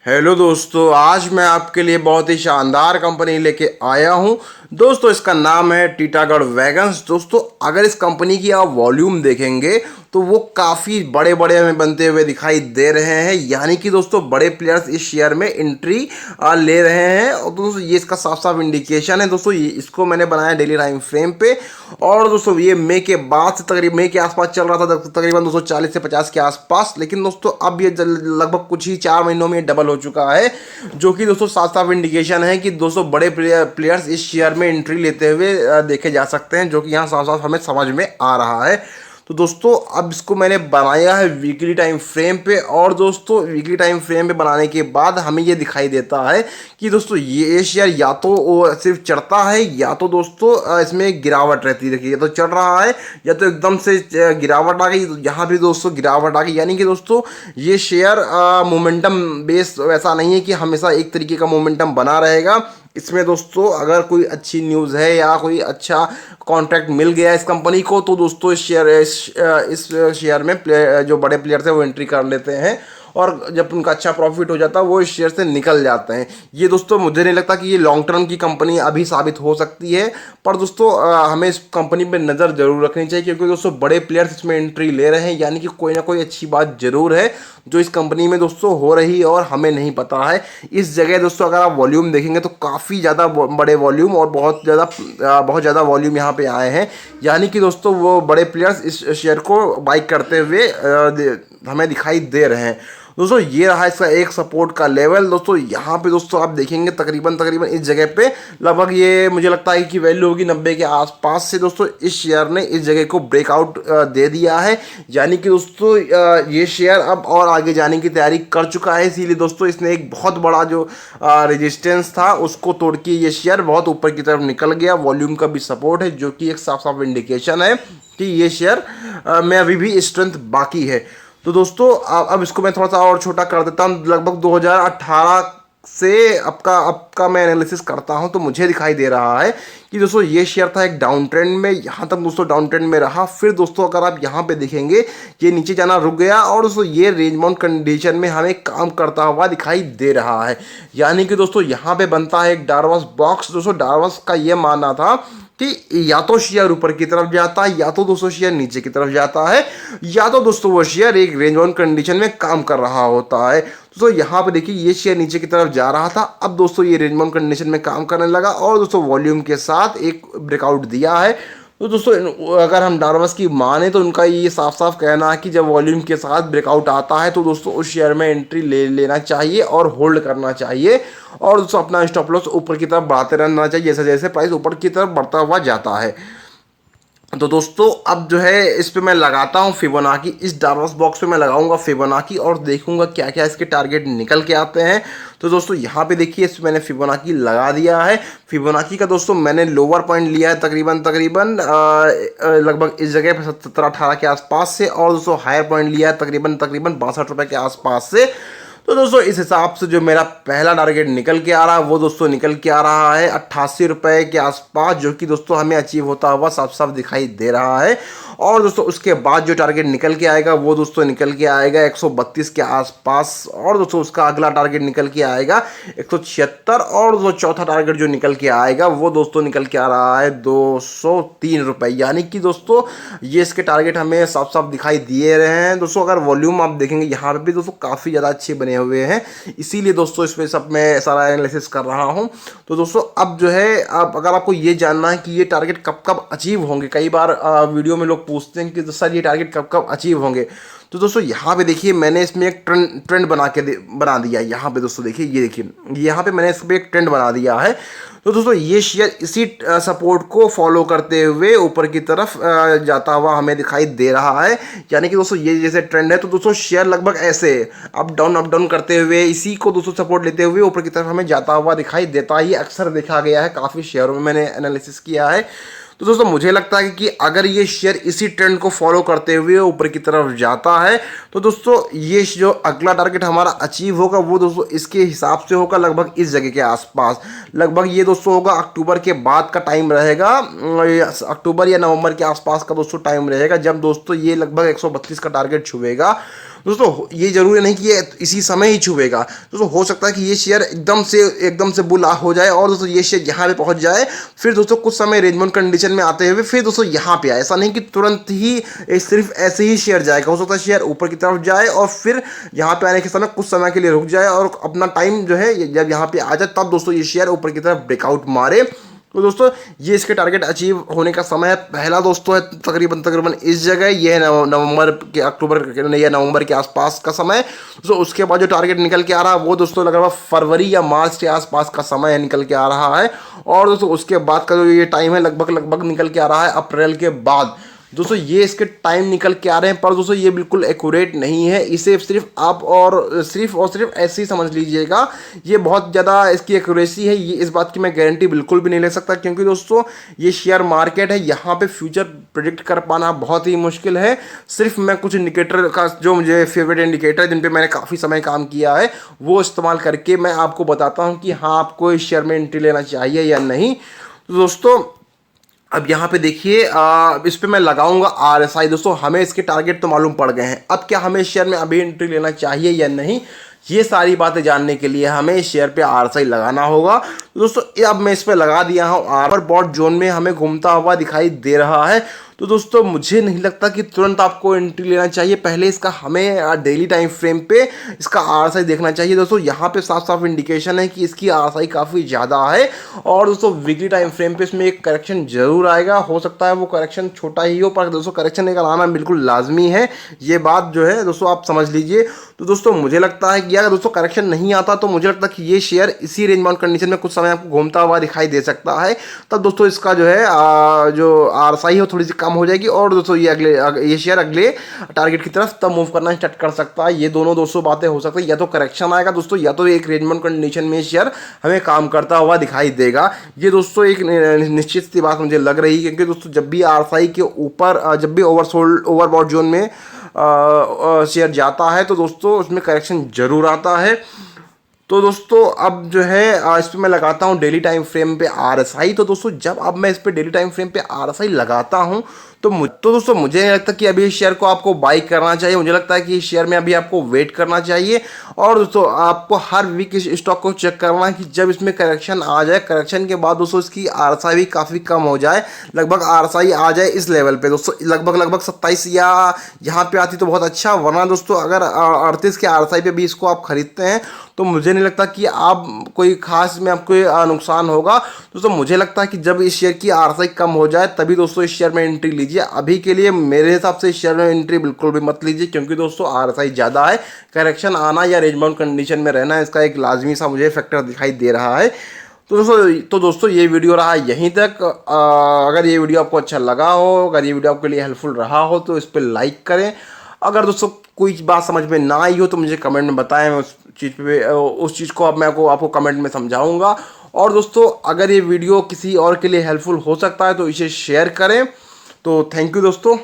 Hello दोस्तों, आज मैं आपके लिए बहुत ही शानदार कंपनी लेके आया हूं। दोस्तों, इसका नाम है टीटागढ़ वैगन्स। दोस्तों, अगर इस कंपनी की आप वॉल्यूम देखेंगे तो वो काफ़ी बड़े बड़े हमें बनते हुए दिखाई दे रहे हैं। यानी कि दोस्तों, बड़े प्लेयर्स इस शेयर में एंट्री ले रहे हैं। और दोस्तों, ये इसका साफ साफ इंडिकेशन है। दोस्तों, ये इसको मैंने बनाया डेली टाइम फ्रेम पे। और दोस्तों, ये मई के बाद से तकरीबन मई के आसपास चल रहा था, तकरीबन 240 से 50 के आसपास। लेकिन दोस्तों, अब ये लगभग कुछ ही 4 महीनों में डबल हो चुका है, जो कि दोस्तों साफ साफ इंडिकेशन है कि दोस्तों बड़े प्लेयर्स इस शेयर में एंट्री लेते हुए देखे जा सकते हैं, जो कि यहाँ साफ साफ हमें समझ में आ रहा है। तो दोस्तों, अब इसको मैंने बनाया है वीकली टाइम फ्रेम पे। और दोस्तों, वीकली टाइम फ्रेम पे बनाने के बाद हमें ये दिखाई देता है कि दोस्तों ये शेयर या तो वो सिर्फ चढ़ता है, या तो दोस्तों इसमें गिरावट रहती है। देखिए, या तो चढ़ रहा है या तो एकदम से गिरावट आ गई। तो यहाँ भी दोस्तों गिरावट आ गई। यानी कि दोस्तों, ये शेयर मोमेंटम बेस ऐसा नहीं है कि हमेशा एक तरीके का मोमेंटम बना रहेगा। इसमें दोस्तों अगर कोई अच्छी न्यूज़ है या कोई अच्छा कॉन्ट्रैक्ट मिल गया इस कंपनी को, तो दोस्तों इस शेयर में जो बड़े प्लेयर्स हैं वो एंट्री कर लेते हैं। और जब उनका अच्छा प्रॉफिट हो जाता है वो इस शेयर से निकल जाते हैं। ये दोस्तों मुझे नहीं लगता कि ये लॉन्ग टर्म की कंपनी अभी साबित हो सकती है। पर दोस्तों हमें इस कंपनी पे नज़र जरूर रखनी चाहिए, क्योंकि दोस्तों बड़े प्लेयर्स इसमें एंट्री ले रहे हैं। यानी कि कोई ना कोई अच्छी बात जरूर है जो इस कंपनी में दोस्तों हो रही है और हमें नहीं पता है। इस जगह दोस्तों अगर आप वॉल्यूम देखेंगे तो काफ़ी ज़्यादा बड़े वॉल्यूम और बहुत ज़्यादा वॉल्यूम यहाँ पे आए हैं। यानी कि दोस्तों वो बड़े प्लेयर्स इस शेयर को बाई करते हुए हमें दिखाई दे रहे हैं। दोस्तों, ये रहा इसका एक सपोर्ट का लेवल। दोस्तों, यहाँ पे दोस्तों आप देखेंगे तकरीबन तकरीबन इस जगह पे लगभग ये मुझे लगता है कि वैल्यू होगी 90 के आसपास से। दोस्तों, इस शेयर ने इस जगह को ब्रेकआउट दे दिया है। यानी कि दोस्तों ये शेयर अब और आगे जाने की तैयारी कर चुका है। इसीलिए दोस्तों इसने एक बहुत बड़ा जो रेजिस्टेंस था उसको तोड़ के ये शेयर बहुत ऊपर की तरफ निकल गया। वॉल्यूम का भी सपोर्ट है, जो कि एक साफ साफ इंडिकेशन है कि ये शेयर में अभी भी स्ट्रेंथ बाकी है। तो दोस्तों अब इसको मैं थोड़ा सा और छोटा कर देता हूँ। लगभग 2018 से अब का मैं एनालिसिस करता हूँ तो मुझे दिखाई दे रहा है कि दोस्तों ये शेयर था एक डाउन ट्रेंड में। यहाँ तक दोस्तों डाउन ट्रेंड में रहा। फिर दोस्तों अगर आप यहाँ पे देखेंगे ये नीचे जाना रुक गया और दोस्तों ये रेंज बाउंड कंडीशन में हमें काम करता हुआ दिखाई दे रहा है। यानी कि दोस्तों यहाँ पे बनता है एक डार्वस बॉक्स। दोस्तों, डार्वस का ये मानना था कि या तो शेयर ऊपर की तरफ जाता है, या तो दोस्तों शेयर नीचे की तरफ जाता है, या तो दोस्तों वो शेयर एक रेंज बाउंड कंडीशन में काम कर रहा होता है। दोस्तों यहाँ पे देखिए ये शेयर नीचे की तरफ जा रहा था। अब दोस्तों ये रेंज बाउंड कंडीशन में काम करने लगा और दोस्तों वॉल्यूम के साथ एक ब्रेकआउट दिया है। तो दोस्तों अगर हम डार्वस की माने तो उनका ये साफ साफ कहना है कि जब वॉल्यूम के साथ ब्रेकआउट आता है तो दोस्तों उस शेयर में एंट्री ले लेना चाहिए और होल्ड करना चाहिए। और दोस्तों अपना स्टॉप लॉस ऊपर की तरफ बढ़ाते रहना चाहिए जैसे जैसे प्राइस ऊपर की तरफ बढ़ता हुआ जाता है। तो दोस्तों अब जो है इस पे मैं लगाता हूँ फिबोनाची। इस डार्वस बॉक्स पे मैं लगाऊंगा फिबोनाची और देखूंगा क्या क्या इसके टारगेट निकल के आते हैं। तो दोस्तों यहाँ पे देखिए इस मैंने फिबोनाची लगा दिया है। फिबोनाची का दोस्तों मैंने लोअर पॉइंट लिया है तकरीबन लगभग इस जगह पे 17-18 के आसपास से। और दोस्तों हायर पॉइंट लिया है तकरीबन 62 रुपये के आसपास से। तो दोस्तों इस हिसाब से जो मेरा पहला टारगेट निकल के आ रहा है वो दोस्तों निकल के आ रहा है 88 रुपये के आसपास, जो कि दोस्तों हमें अचीव होता हुआ साफ साफ दिखाई दे रहा है। और दोस्तों उसके बाद जो टारगेट निकल के आएगा वो दोस्तों निकल के आएगा 132 के आसपास। और दोस्तों उसका अगला टारगेट निकल के आएगा 176। और दोस्तों चौथा टारगेट जो निकल के आएगा वो दोस्तों निकल के आ रहा है 203 रुपये। यानी कि दोस्तों ये इसके टारगेट हमें साफ साफ दिखाई दिए रहे हैं। दोस्तों अगर वॉल्यूम आप देखेंगे यहाँ पे भी दोस्तों काफ़ी ज़्यादा अच्छे बने हुए हैं, इसीलिए दोस्तों इसमें सब मैं सारा एनालिसिस कर रहा हूं। तो दोस्तों अब जो है अब अगर आपको ये जानना है कि ये टारगेट कब कब अचीव होंगे, कई बार वीडियो में लोग पूछते हैं कि सर ये टारगेट कब कब अचीव होंगे। तो दोस्तों यहाँ पे देखिए मैंने इसमें एक ट्रेंड बना दिया है। यहाँ पे दोस्तों देखिए ये देखिए यहाँ पे मैंने इस पर एक ट्रेंड बना दिया है। तो दोस्तों ये शेयर इसी सपोर्ट को फॉलो करते हुए ऊपर की तरफ जाता हुआ हमें दिखाई दे रहा है। यानी कि दोस्तों ये जैसे ट्रेंड है तो दोस्तों शेयर लगभग ऐसे अप डाउन करते हुए इसी को दोस्तों सपोर्ट लेते हुए ऊपर की तरफ हमें जाता हुआ दिखाई देता है। ये अक्सर देखा गया है, काफ़ी शेयरों में मैंने एनालिसिस किया है। तो दोस्तों मुझे लगता है कि अगर ये शेयर इसी ट्रेंड को फॉलो करते हुए ऊपर की तरफ जाता है तो दोस्तों ये जो अगला टारगेट हमारा अचीव होगा वो दोस्तों इसके हिसाब से होगा लगभग इस जगह के आसपास। लगभग ये दोस्तों होगा अक्टूबर के बाद का टाइम रहेगा, अक्टूबर या नवंबर के आसपास का दोस्तों टाइम रहेगा जब दोस्तों ये लगभग 132 का टारगेट छुएगा। दोस्तों ये जरूरी नहीं कि ये इसी समय ही छुएगा। दोस्तों हो सकता है कि ये शेयर एकदम से बुल हो जाए और दोस्तों ये शेयर यहाँ पे पहुँच जाए, फिर दोस्तों कुछ समय रेंजबाउंड कंडीशन में आते हुए फिर दोस्तों यहाँ पे आए। ऐसा नहीं कि तुरंत ही सिर्फ ऐसे ही शेयर जाएगा, हो सकता है शेयर ऊपर की तरफ जाए और फिर यहाँ पे आने के समय कुछ समय के लिए रुक जाए और अपना टाइम जो है जब यहाँ पे आ जाए तब दोस्तों ये शेयर ऊपर की तरफ ब्रेकआउट मारे। तो दोस्तों ये इसके टारगेट अचीव होने का समय है। पहला दोस्तों है तकरीबन इस जगह, ये है नवंबर के अक्टूबर या नवंबर के आसपास का समय। दोस्तों उसके बाद जो टारगेट निकल के आ रहा है वो दोस्तों लग रहा है फरवरी या मार्च के आसपास का समय है निकल के आ रहा है। और दोस्तों उसके बाद का जो ये टाइम है लगभग निकल के आ रहा है अप्रैल के बाद। दोस्तों ये इसके टाइम निकल के आ रहे हैं, पर दोस्तों ये बिल्कुल एक्यूरेट नहीं है। इसे सिर्फ आप और सिर्फ ऐसे ही समझ लीजिएगा। ये बहुत ज़्यादा इसकी एक्यूरेसी है, ये इस बात की मैं गारंटी बिल्कुल भी नहीं ले सकता, क्योंकि दोस्तों ये शेयर मार्केट है, यहाँ पे फ्यूचर प्रेडिक्ट कर पाना बहुत ही मुश्किल है। सिर्फ मैं कुछ इंडिकेटर का जो मुझे फेवरेट इंडिकेटर जिन पर मैंने काफ़ी समय काम किया है वो इस्तेमाल करके मैं आपको बताता हूँ कि हाँ आपको इस शेयर में एंट्री लेना चाहिए या नहीं। तो दोस्तों अब यहाँ पे देखिए इस पे मैं लगाऊंगा RSI। दोस्तों हमें इसके टारगेट तो मालूम पड़ गए हैं, अब क्या हमें शेयर में अभी एंट्री लेना चाहिए या नहीं, ये सारी बातें जानने के लिए हमें इस शेयर पे RSI लगाना होगा। दोस्तों अब मैं इस पे लगा दिया हूँ, आर बॉट जोन में हमें घूमता हुआ दिखाई दे रहा है। तो दोस्तों मुझे नहीं लगता कि तुरंत आपको एंट्री लेना चाहिए, पहले इसका हमें डेली टाइम फ्रेम पे इसका RSI देखना चाहिए। दोस्तों यहाँ पे साफ साफ इंडिकेशन है कि इसकी RSI काफ़ी ज़्यादा है। और दोस्तों वीकली टाइम फ्रेम पे इसमें एक करेक्शन जरूर आएगा, हो सकता है वो करेक्शन छोटा ही हो, पर दोस्तों करेक्शन एक आना बिल्कुल लाजमी है, ये बात जो है दोस्तों आप समझ लीजिए। तो दोस्तों मुझे लगता है कि अगर दोस्तों करेक्शन नहीं आता तो मुझे लगता है कि ये शेयर इसी रेंज बाउंड कंडीशन में कुछ समय आपको घूमता हुआ दिखाई दे सकता है। तब दोस्तों इसका जो है जो RSI है वो थोड़ी सी कम हो जाएगी और दोस्तों ये शेयर अगले टारगेट की तरफ तब मूव करना स्टार्ट कर सकता है। ये दोनों दोस्तों बातें हो सकती है, या तो करेक्शन आएगा दोस्तों, या तो एक रेंज बाउंड कंडीशन में शेयर हमें काम करता हुआ दिखाई देगा। ये दोस्तों एक निश्चित सी बात मुझे लग रही है, क्योंकि दोस्तों जब भी RSI के ऊपर जब भी ओवरबॉट जोन में शेयर जाता है तो दोस्तों उसमें करेक्शन जरूर आता है। तो दोस्तों अब जो है इस पर मैं लगाता हूँ डेली टाइम फ्रेम पे RSI। तो दोस्तों जब अब मैं इस पर डेली टाइम फ्रेम पे RSI लगाता हूँ तो दोस्तों मुझे नहीं लगता कि अभी इस शेयर को आपको बाई करना चाहिए। मुझे लगता है कि इस शेयर में अभी आपको वेट करना चाहिए। और दोस्तों आपको हर वीक इस स्टॉक को चेक करना है कि जब इसमें करेक्शन आ जाए, करेक्शन के बाद दोस्तों इसकी RSI भी काफ़ी कम हो जाए, लगभग RSI आ जाए इस लेवल पे दोस्तों, लगभग 27 या यहाँ पे आती तो बहुत अच्छा, वरना दोस्तों अगर 38 के RSI पे भी इसको आप खरीदते हैं तो मुझे नहीं लगता कि आप कोई खास में आपको नुकसान होगा। दोस्तों मुझे लगता है कि जब इस शेयर की RSI कम हो जाए तभी दोस्तों इस शेयर में एंट्री लीजिए। अभी के लिए मेरे हिसाब से इस शेयर में एंट्री बिल्कुल भी मत लीजिए, क्योंकि दोस्तों RSI ज़्यादा है, करेक्शन आना या रेंज बाउंड कंडीशन में रहना इसका एक लाजमी सा मुझे फैक्टर दिखाई दे रहा है। तो दोस्तों ये वीडियो रहा यहीं तक। अगर ये वीडियो आपको अच्छा लगा हो, अगर ये वीडियो आपके लिए हेल्पफुल रहा हो तो इस पर लाइक करें। अगर दोस्तों कोई बात समझ में ना आई हो तो मुझे कमेंट में बताएं, मैं उस चीज़ को अब मैं आपको कमेंट में समझाऊंगा। और दोस्तों अगर ये वीडियो किसी और के लिए हेल्पफुल हो सकता है तो इसे शेयर करें। तो थैंक यू दोस्तों।